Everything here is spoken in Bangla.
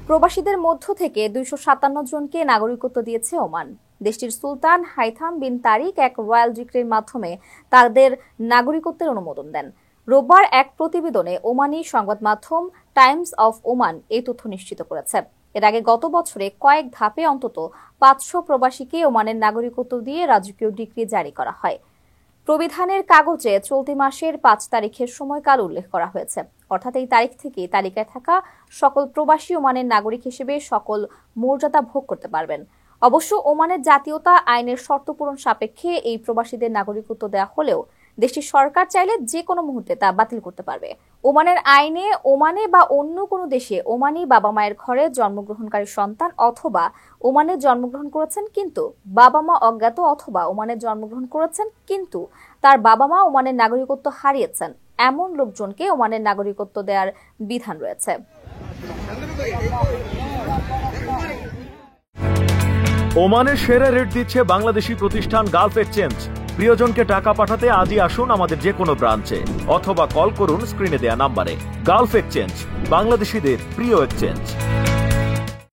প্রবাসীদের মধ্য থেকে 257 জনকে নাগরিকত্ব দিয়েছে ওমান। দেশটির সুলতান হাইথাম বিন তারিক এক রয়্যাল ডিক্রির মাধ্যমে তাদের নাগরিকত্বের অনুমোদন দেন। রোববার এক প্রতিবেদনে ওমানি সংবাদ মাধ্যম টাইমস অফ ওমান এই তথ্য নিশ্চিত করেছে। এর আগে গত বছরে কয়েক ধাপে অন্তত 500 প্রবাসীকে ওমানের নাগরিকত্ব দিয়ে রাজকীয় ডিক্রি জারি করা হয়। প্রবিধানের কাগজে চলতি মাসের 5 তারিখের সময়কাল উল্লেখ করা হয়েছে, অর্থাৎ এই তারিখ থেকে তালিকায় থাকা সকল প্রবাসী ওমানের নাগরিক হিসেবে সকল মর্যাদা ভোগ করতে পারবেন। অবশ্য ওমানের জাতীয়তা আইনের শর্ত পূরণ সাপেক্ষে এই প্রবাসীদের নাগরিকত্ব দেওয়া হলেও দেশটির সরকার চাইলে যে কোনো মুহূর্তে তা বাতিল করতে পারবে। ওমানের আইনে ওমানে বা অন্য কোনো দেশে ওমানি বাবা মায়ের ঘরে জন্মগ্রহণকারী সন্তান অথবা ওমানে জন্মগ্রহণ করেছেন কিন্তু বাবা মা অজ্ঞাত অথবা ওমানে জন্মগ্রহণ করেছেন কিন্তু তার বাবা মা ওমানের নাগরিকত্ব হারিয়েছেন এমন লোকজনকে ওমানের নাগরিকত্ব দেওয়ার বিধান রয়েছে। ওমানের সেরা রেট দিচ্ছে বাংলাদেশি প্রতিষ্ঠান গালফ এক্সচেঞ্জ। প্রিয়জনকে টাকা পাঠাতে আজই আসুন আমাদের যে কোনো ব্রাঞ্চে অথবা কল করুন স্ক্রিনে দেয়া নাম্বারে। গালফ এক্সচেঞ্জ, বাংলাদেশিদের প্রিয় এক্সচেঞ্জ।